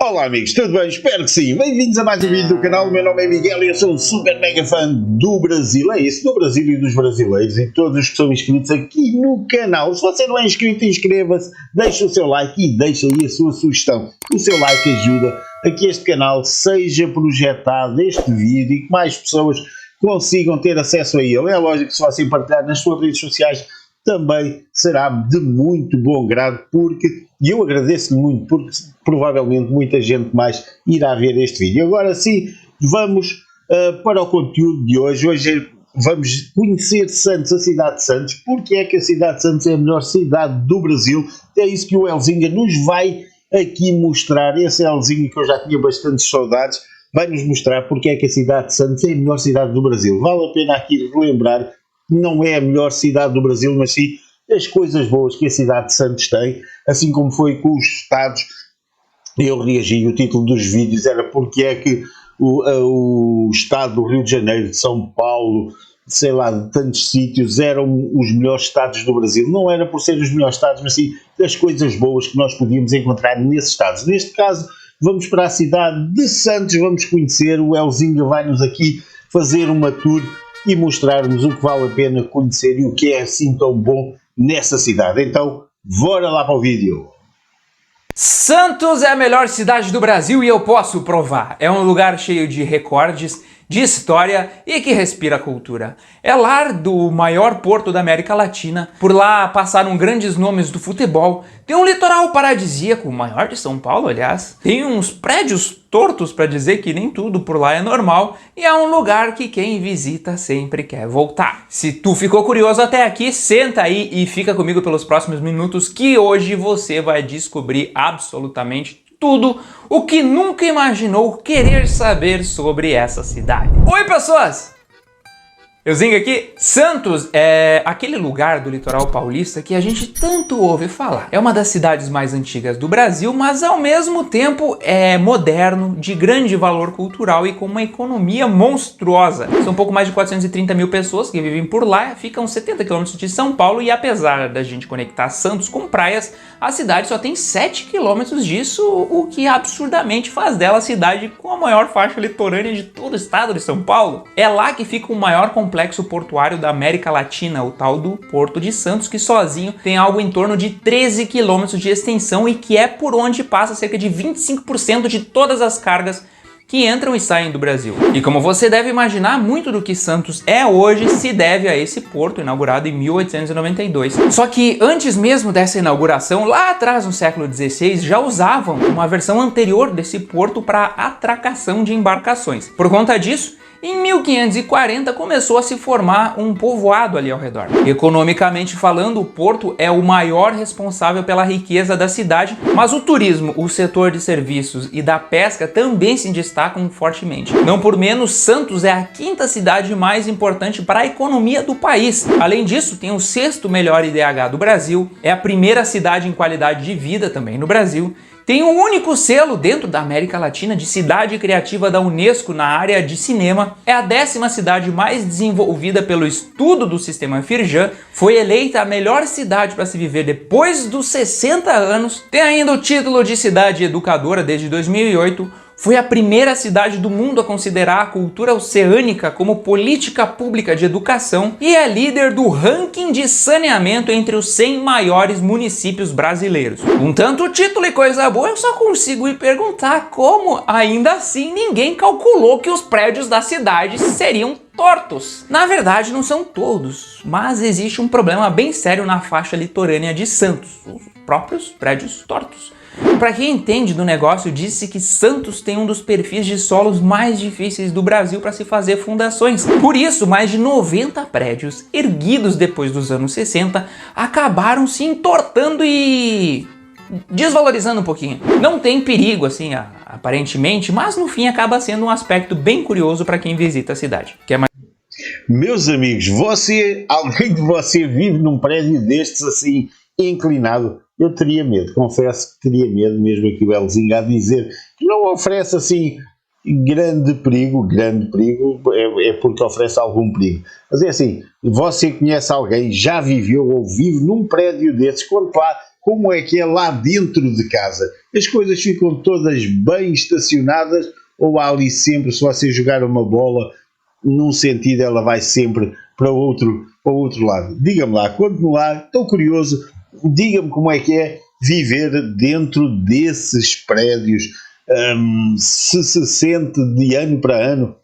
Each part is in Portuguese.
Olá amigos, tudo bem? Espero que sim. Bem-vindos a mais um vídeo do canal. O meu nome é Miguel e eu sou um super mega fã do Brasil. É isso, do Brasil e dos brasileiros e todos os que são inscritos aqui no canal. Se você não é inscrito, inscreva-se, deixa o seu like e deixa aí a sua sugestão. O seu like ajuda a que este canal seja projetado, este vídeo, e que mais pessoas consigam ter acesso a ele. É lógico que se você partilhar nas suas redes sociais também será de muito bom grado, e eu agradeço-lhe muito, porque provavelmente muita gente mais irá ver este vídeo. Agora sim, vamos para o conteúdo de hoje. Hoje vamos conhecer Santos, a cidade de Santos. Porque é que a cidade de Santos é a melhor cidade do Brasil? É isso que o Elzinga nos vai aqui mostrar. Esse Elzinga que eu já tinha bastantes saudades, vai-nos mostrar porque é que a cidade de Santos é a melhor cidade do Brasil. Vale a pena aqui relembrar, não é a melhor cidade do Brasil, mas sim as coisas boas que a cidade de Santos tem, assim como foi com os estados. Eu reagi, o título dos vídeos era porque é que o estado do Rio de Janeiro, de São Paulo, sei lá, de tantos sítios, eram os melhores estados do Brasil. Não era por ser os melhores estados, mas sim das coisas boas que nós podíamos encontrar nesses estados. Neste caso, vamos para a cidade de Santos, vamos conhecer. O Elzinga vai-nos aqui fazer uma tour e mostrar-nos o que vale a pena conhecer e o que é assim tão bom nessa cidade. Então, bora lá para o vídeo. Santos é a melhor cidade do Brasil e eu posso provar. É um lugar cheio de recordes, de história e que respira cultura. É lar do maior porto da América Latina. Por lá passaram grandes nomes do futebol. Tem um litoral paradisíaco, o maior de São Paulo, aliás. Tem uns prédios tortos para dizer que nem tudo por lá é normal. E é um lugar que quem visita sempre quer voltar. Se tu ficou curioso até aqui, senta aí e fica comigo pelos próximos minutos que hoje você vai descobrir absolutamente tudo o que nunca imaginou querer saber sobre essa cidade. Oi pessoas! Euzinga aqui. Santos é aquele lugar do litoral paulista que a gente tanto ouve falar. É uma das cidades mais antigas do Brasil, mas ao mesmo tempo é moderno, de grande valor cultural e com uma economia monstruosa. São um pouco mais de 430 mil pessoas que vivem por lá, ficam 70 quilômetros de São Paulo e apesar da gente conectar Santos com praias, a cidade só tem 7 quilômetros disso, o que absurdamente faz dela a cidade com a maior faixa litorânea de todo o estado de São Paulo. É lá que fica o maior complexo portuário da América Latina, o tal do Porto de Santos, que sozinho tem algo em torno de 13 quilômetros de extensão e que é por onde passa cerca de 25% de todas as cargas que entram e saem do Brasil. E como você deve imaginar, muito do que Santos é hoje se deve a esse porto inaugurado em 1892. Só que antes mesmo dessa inauguração, lá atrás no século XVI, já usavam uma versão anterior desse porto para atracação de embarcações. Por conta disso, em 1540 começou a se formar um povoado ali ao redor. Economicamente falando, o porto é o maior responsável pela riqueza da cidade, mas o turismo, o setor de serviços e da pesca também se destacam fortemente. Não por menos, Santos é a quinta cidade mais importante para a economia do país. Além disso, tem o sexto melhor IDH do Brasil, é a primeira cidade em qualidade de vida também no Brasil, tem o único selo dentro da América Latina de cidade criativa da Unesco na área de cinema, é a 10ª cidade mais desenvolvida pelo estudo do sistema Firjan, foi eleita a melhor cidade para se viver depois dos 60 anos, tem ainda o título de cidade educadora desde 2008, foi a primeira cidade do mundo a considerar a cultura oceânica como política pública de educação e é líder do ranking de saneamento entre os 100 maiores municípios brasileiros. Com tanto título e coisa boa, eu só consigo me perguntar como, ainda assim, ninguém calculou que os prédios da cidade seriam tortos. Na verdade, não são todos, mas existe um problema bem sério na faixa litorânea de Santos, os próprios prédios tortos. Para quem entende do negócio, disse que Santos tem um dos perfis de solos mais difíceis do Brasil para se fazer fundações. Por isso, mais de 90 prédios erguidos depois dos anos 60 acabaram se entortando e desvalorizando um pouquinho. Não tem perigo assim, aparentemente, mas no fim acaba sendo um aspecto bem curioso para quem visita a cidade. Meus amigos, alguém de você vive num prédio destes assim, inclinado? Eu teria medo, confesso que teria medo, mesmo aqui o Elzinga a dizer que não oferece assim grande perigo é porque oferece algum perigo. Mas é assim, você conhece alguém, já viveu ou vive num prédio desses, conte lá como é que é lá dentro de casa. as coisas ficam todas bem estacionadas ou há ali sempre, se você jogar uma bola num sentido, ela vai sempre para outro lado? Diga-me lá, conte-me lá, estou curioso, diga-me como é que é viver dentro desses prédios, se sente de ano para ano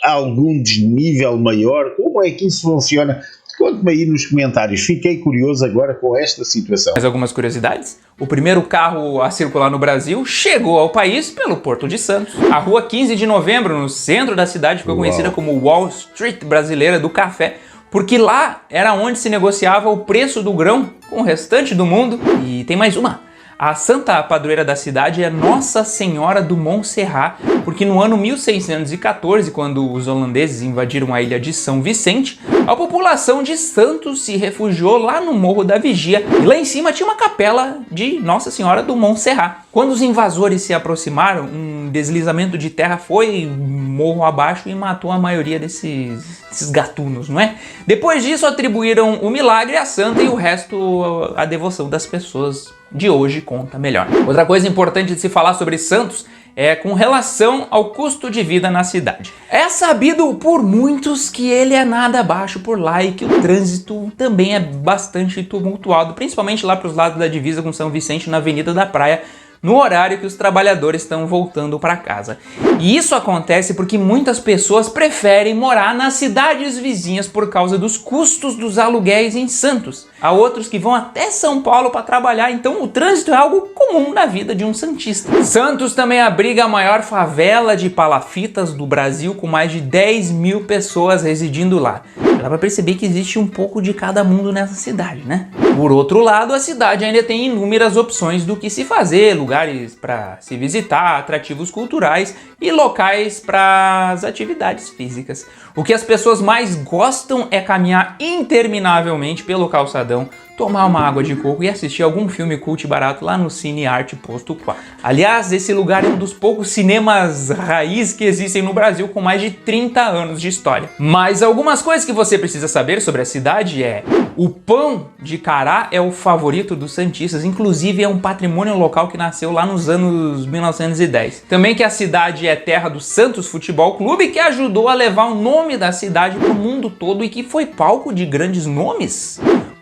algum desnível maior, como é que isso funciona? Conte-me aí nos comentários, fiquei curioso agora com esta situação. Mais algumas curiosidades? O primeiro carro a circular no Brasil chegou ao país pelo Porto de Santos. A rua 15 de novembro, no centro da cidade, ficou conhecida como Wall Street brasileira do café, porque lá era onde se negociava o preço do grão com o restante do mundo. E tem mais uma. A santa padroeira da cidade é Nossa Senhora do Montserrat, porque no ano 1614, quando os holandeses invadiram a ilha de São Vicente, a população de Santos se refugiou lá no Morro da Vigia e lá em cima tinha uma capela de Nossa Senhora do Montserrat. Quando os invasores se aproximaram, um deslizamento de terra foi morro abaixo e matou a maioria desses gatunos, não é? Depois disso atribuíram o milagre à santa e o resto à devoção das pessoas de hoje conta melhor. Outra coisa importante de se falar sobre Santos é com relação ao custo de vida na cidade. É sabido por muitos que ele é nada baixo por lá e que o trânsito também é bastante tumultuado, principalmente lá para os lados da divisa com São Vicente, na Avenida da Praia, no horário que os trabalhadores estão voltando para casa. E isso acontece porque muitas pessoas preferem morar nas cidades vizinhas por causa dos custos dos aluguéis em Santos. Há outros que vão até São Paulo para trabalhar, então o trânsito é algo comum na vida de um santista. Santos também abriga a maior favela de palafitas do Brasil, com mais de 10 mil pessoas residindo lá. Dá para perceber que existe um pouco de cada mundo nessa cidade, né? Por outro lado, a cidade ainda tem inúmeras opções do que se fazer, lugares para se visitar, atrativos culturais e locais para as atividades físicas. O que as pessoas mais gostam é caminhar interminavelmente pelo calçadão, tomar uma água de coco e assistir algum filme cult barato lá no Cine Arte Posto 4. Aliás, esse lugar é um dos poucos cinemas raiz que existem no Brasil, com mais de 30 anos de história. Mas algumas coisas que você precisa saber sobre a cidade é: o pão de cará é o favorito dos santistas, inclusive é um patrimônio local que nasceu lá nos anos 1910. Também que a cidade é terra do Santos Futebol Clube, que ajudou a levar o nome da cidade para o mundo todo e que foi palco de grandes nomes,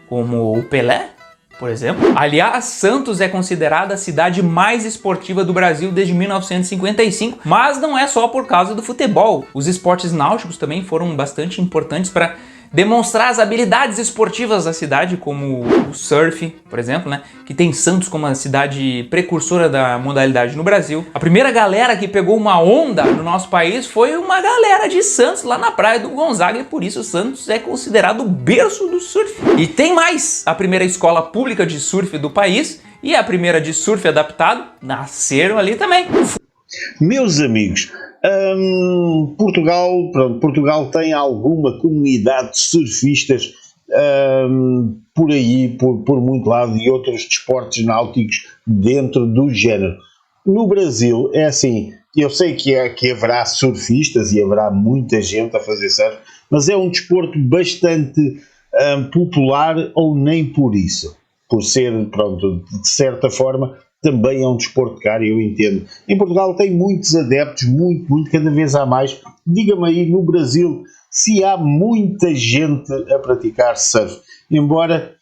como o Pelé, por exemplo. Aliás, Santos é considerada a cidade mais esportiva do Brasil desde 1955, mas não é só por causa do futebol. Os esportes náuticos também foram bastante importantes para demonstrar as habilidades esportivas da cidade, como o surf, por exemplo, né? Que tem Santos como a cidade precursora da modalidade no Brasil. A primeira galera que pegou uma onda no nosso país foi uma galera de Santos, lá na praia do Gonzaga, e por isso Santos é considerado o berço do surf. E tem mais! A primeira escola pública de surf do país e a primeira de surf adaptado nasceram ali também. Meus amigos, Portugal tem alguma comunidade de surfistas por aí, por muito lado, e outros desportos náuticos dentro do género. No Brasil é assim, eu sei que haverá surfistas e haverá muita gente a fazer surf, mas é um desporto bastante popular, ou nem por isso, por ser, de certa forma, também é um desporto caro, eu entendo. Em Portugal tem muitos adeptos, muito, cada vez há mais. Diga-me aí, no Brasil, se há muita gente a praticar surf. Embora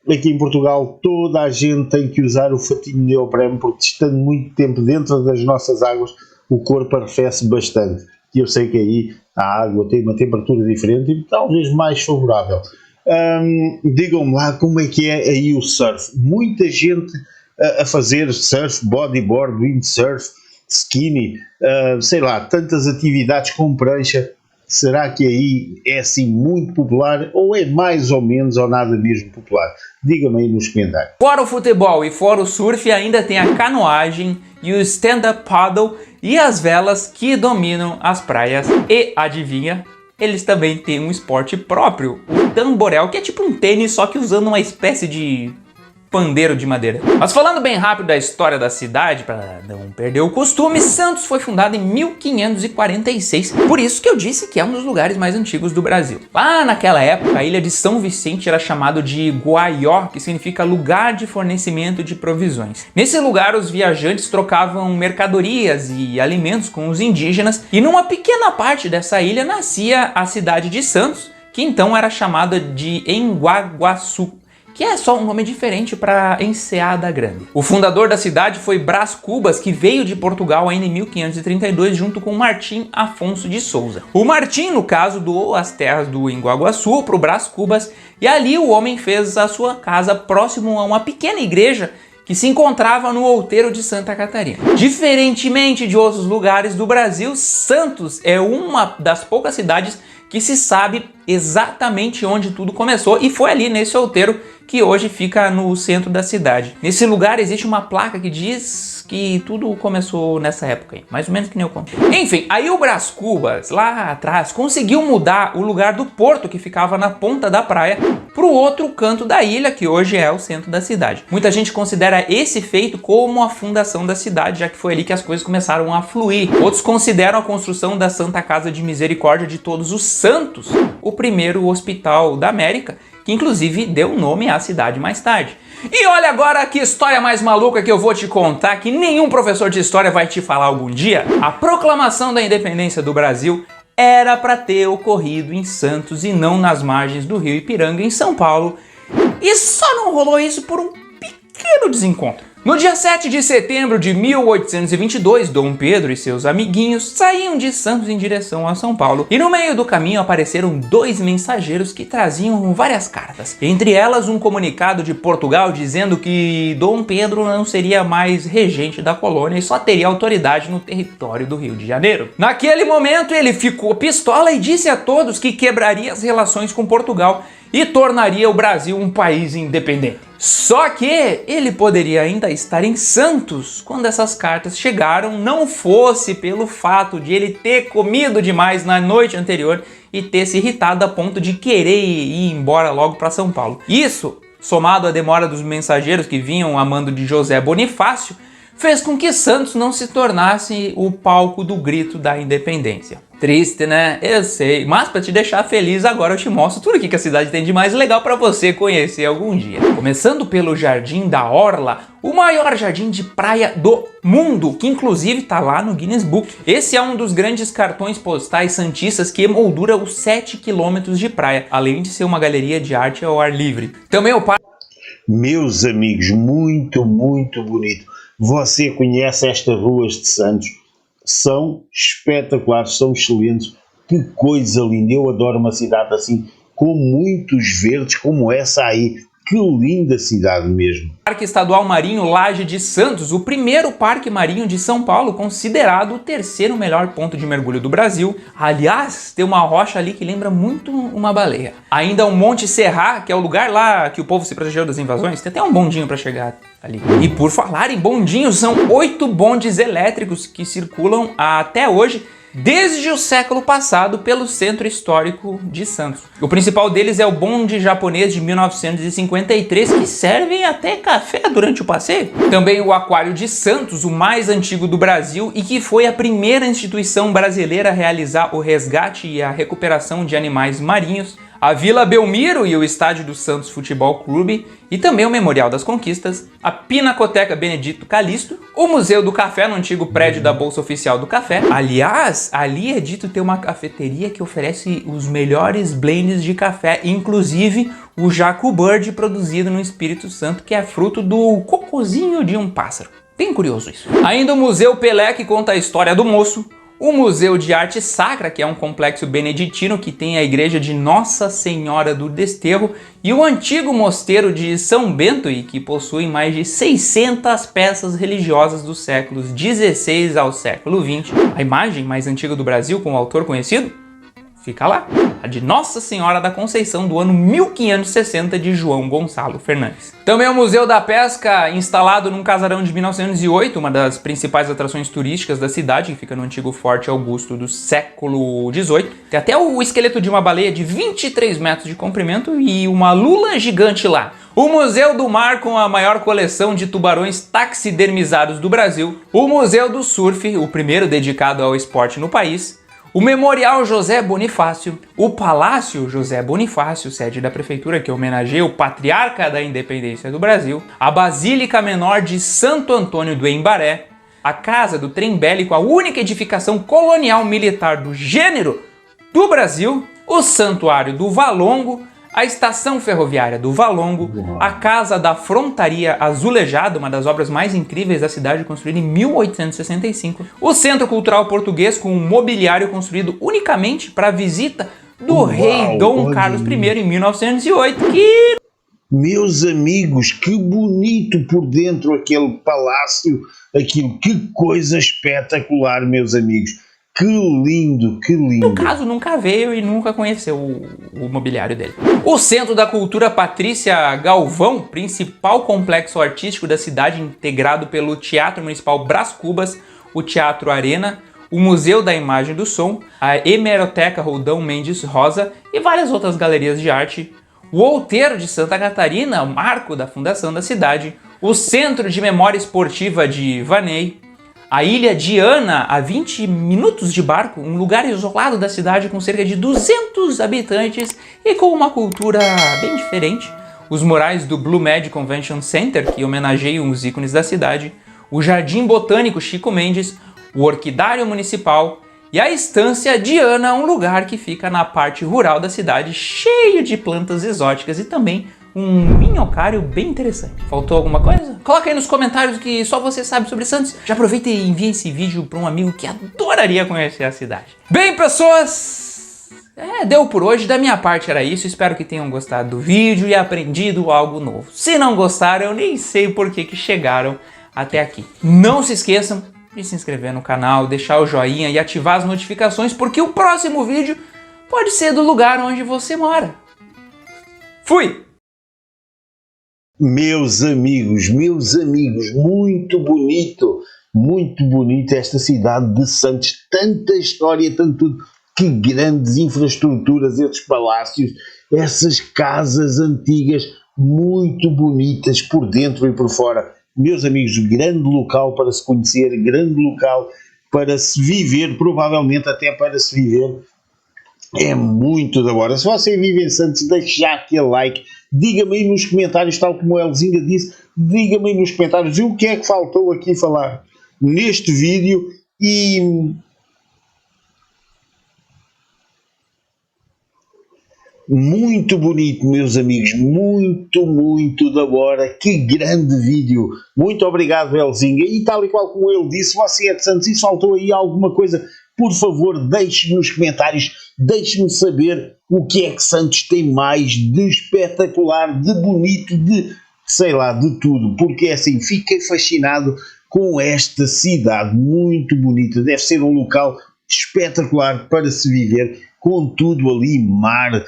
aqui em Portugal toda a gente tem que usar o fatinho de neoprene, porque estando muito tempo dentro das nossas águas, o corpo arrefece bastante. E eu sei que aí a água tem uma temperatura diferente e talvez mais favorável. Digam-me lá como é que é aí o surf. Muita gente a fazer surf, bodyboard, windsurf, skinny, sei lá, tantas atividades com prancha. Será que aí é assim muito popular ou é mais ou menos ou nada mesmo popular? Diga-me aí nos comentários. Fora o futebol e fora o surf, ainda tem a canoagem e o stand-up paddle e as velas que dominam as praias. E adivinha? Eles também têm um esporte próprio, o tamborel, que é tipo um tênis, só que usando uma espécie de pandeiro de madeira. Mas falando bem rápido da história da cidade, para não perder o costume, Santos foi fundada em 1546, por isso que eu disse que é um dos lugares mais antigos do Brasil. Lá naquela época, a ilha de São Vicente era chamada de Guaió, que significa lugar de fornecimento de provisões. Nesse lugar, os viajantes trocavam mercadorias e alimentos com os indígenas, e numa pequena parte dessa ilha nascia a cidade de Santos, que então era chamada de Enguaguaçu, que é só um nome diferente para Enseada Grande. O fundador da cidade foi Brás Cubas, que veio de Portugal ainda em 1532 junto com Martim Afonso de Souza. O Martim, no caso, doou as terras do Enguaguaçu para o Brás Cubas e ali o homem fez a sua casa próximo a uma pequena igreja que se encontrava no outeiro de Santa Catarina. Diferentemente de outros lugares do Brasil, Santos é uma das poucas cidades que se sabe exatamente onde tudo começou, e foi ali nesse outeiro que hoje fica no centro da cidade. Nesse lugar existe uma placa que diz que tudo começou nessa época aí, mais ou menos que nem eu contei. Enfim, aí o Brás Cubas, lá atrás, conseguiu mudar o lugar do porto, que ficava na ponta da praia, para o outro canto da ilha, que hoje é o centro da cidade. Muita gente considera esse feito como a fundação da cidade, já que foi ali que as coisas começaram a fluir. Outros consideram a construção da Santa Casa de Misericórdia de Todos os Santos o primeiro hospital da América, que inclusive deu nome à cidade mais tarde. E olha agora que história mais maluca que eu vou te contar, que nenhum professor de história vai te falar algum dia. A proclamação da independência do Brasil era para ter ocorrido em Santos e não nas margens do rio Ipiranga, em São Paulo. E só não rolou isso por um pequeno desencontro. No dia 7 de setembro de 1822, Dom Pedro e seus amiguinhos saíam de Santos em direção a São Paulo, e no meio do caminho apareceram dois mensageiros que traziam várias cartas. Entre elas, um comunicado de Portugal dizendo que Dom Pedro não seria mais regente da colônia e só teria autoridade no território do Rio de Janeiro. Naquele momento, ele ficou pistola e disse a todos que quebraria as relações com Portugal e tornaria o Brasil um país independente. Só que ele poderia ainda estar em Santos quando essas cartas chegaram, não fosse pelo fato de ele ter comido demais na noite anterior e ter se irritado a ponto de querer ir embora logo para São Paulo. Isso, somado à demora dos mensageiros que vinham a mando de José Bonifácio, fez com que Santos não se tornasse o palco do grito da independência. Triste, né? Eu sei, mas para te deixar feliz agora eu te mostro tudo que a cidade tem de mais legal para você conhecer algum dia. Começando pelo Jardim da Orla, o maior jardim de praia do mundo, que inclusive tá lá no Guinness Book. Esse é um dos grandes cartões postais santistas que emoldura os 7 quilômetros de praia, além de ser uma galeria de arte ao ar livre. Também o parque... Meus amigos, muito, muito bonito. Você conhece estas ruas de Santos? São espetaculares, são excelentes. Que coisa linda! Eu adoro uma cidade assim, com muitos verdes como essa aí. Que linda cidade mesmo. Parque Estadual Marinho Laje de Santos, o primeiro parque marinho de São Paulo, considerado o terceiro melhor ponto de mergulho do Brasil. Aliás, tem uma rocha ali que lembra muito uma baleia. Ainda o Monte Serra, que é o lugar lá que o povo se protegeu das invasões. Tem até um bondinho para chegar ali. E por falar em bondinhos, são 8 bondes elétricos que circulam até hoje, desde o século passado, pelo centro histórico de Santos. O principal deles é o bonde japonês de 1953, que serve até café durante o passeio. Também o Aquário de Santos, o mais antigo do Brasil e que foi a primeira instituição brasileira a realizar o resgate e a recuperação de animais marinhos. A Vila Belmiro e o Estádio do Santos Futebol Clube, e também o Memorial das Conquistas, a Pinacoteca Benedito Calixto, o Museu do Café no antigo prédio da Bolsa Oficial do Café. Aliás, ali é dito ter uma cafeteria que oferece os melhores blends de café, inclusive o Jaco Bird produzido no Espírito Santo, que é fruto do cocozinho de um pássaro. Bem curioso isso. Ainda o Museu Pelé, que conta a história do moço. O Museu de Arte Sacra, que é um complexo beneditino que tem a igreja de Nossa Senhora do Desterro, e o antigo mosteiro de São Bento, e que possui mais de 600 peças religiosas dos séculos XVI ao século XX. A imagem mais antiga do Brasil com o autor conhecido? Fica lá, a de Nossa Senhora da Conceição do ano 1560 de João Gonçalo Fernandes. Também o Museu da Pesca, instalado num casarão de 1908, uma das principais atrações turísticas da cidade, que fica no antigo Forte Augusto do século XVIII. Tem até o esqueleto de uma baleia de 23 metros de comprimento e uma lula gigante lá. O Museu do Mar, com a maior coleção de tubarões taxidermizados do Brasil, o Museu do Surf, o primeiro dedicado ao esporte no país, o Memorial José Bonifácio, o Palácio José Bonifácio, sede da prefeitura que homenageia o patriarca da independência do Brasil, a Basílica Menor de Santo Antônio do Embaré, a Casa do Trem Bélico, a única edificação colonial militar do gênero do Brasil, o Santuário do Valongo, a Estação Ferroviária do Valongo, a Casa da Frontaria Azulejada, uma das obras mais incríveis da cidade, construída em 1865, o Centro Cultural Português, com um mobiliário construído unicamente para a visita do rei Dom Carlos I em 1908, que... Meus amigos, que bonito por dentro aquele palácio, aquilo, que coisa espetacular, meus amigos. Que lindo, que lindo. No caso, nunca veio e nunca conheceu o mobiliário dele. O Centro da Cultura Patrícia Galvão, principal complexo artístico da cidade, integrado pelo Teatro Municipal Brás Cubas, o Teatro Arena, o Museu da Imagem e do Som, a Hemeroteca Roldão Mendes Rosa e várias outras galerias de arte, o Outeiro de Santa Catarina, o marco da fundação da cidade, o Centro de Memória Esportiva de Ivanei, a Ilha Diana, a 20 minutos de barco, um lugar isolado da cidade com cerca de 200 habitantes e com uma cultura bem diferente. Os murais do Blue Med Convention Center, que homenageiam os ícones da cidade, o Jardim Botânico Chico Mendes, o Orquidário Municipal e a Estância Diana, um lugar que fica na parte rural da cidade, cheio de plantas exóticas e também um minhocário bem interessante. Faltou alguma coisa? Coloca aí nos comentários que só você sabe sobre Santos. Já aproveita e envia esse vídeo para um amigo que adoraria conhecer a cidade. Bem, pessoas, deu por hoje. Da minha parte era isso. Espero que tenham gostado do vídeo e aprendido algo novo. Se não gostaram, eu nem sei por que chegaram até aqui. Não se esqueçam de se inscrever no canal, deixar o joinha e ativar as notificações, porque o próximo vídeo pode ser do lugar onde você mora. Fui! Meus amigos, muito bonito esta cidade de Santos, tanta história, tanto tudo, que grandes infraestruturas, esses palácios, essas casas antigas, muito bonitas por dentro e por fora. Meus amigos, grande local para se conhecer, grande local para se viver, provavelmente até para se viver. É muito da hora. Se você vive em Santos, deixe já aquele like. Diga-me aí nos comentários, tal como o Elzinga disse, diga-me aí nos comentários o que é que faltou aqui falar neste vídeo. E muito bonito, meus amigos, muito da hora. Que grande vídeo. Muito obrigado, Elzinga. E tal e qual como ele disse, você é de Santos e faltou aí alguma coisa, por favor, deixe nos comentários, deixe-me saber o que é que Santos tem mais de espetacular, de bonito, de, sei lá, de tudo, porque assim, fiquei fascinado com esta cidade, muito bonita, deve ser um local espetacular para se viver, com tudo ali, mar,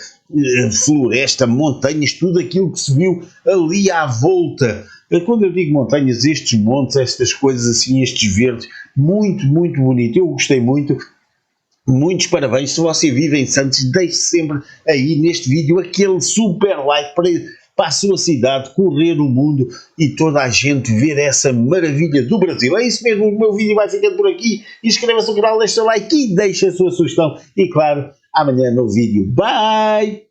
floresta, montanhas, tudo aquilo que se viu ali à volta. Quando eu digo montanhas, estes montes, estas coisas assim, estes verdes, muito bonito, eu gostei muito. Muitos parabéns. Se você vive em Santos, deixe sempre aí neste vídeo aquele super like para a sua cidade correr o mundo e toda a gente ver essa maravilha do Brasil. É isso mesmo, o meu vídeo vai ficando por aqui. Inscreva-se no canal, deixe o like e deixe a sua sugestão. E claro, amanhã no vídeo. Bye!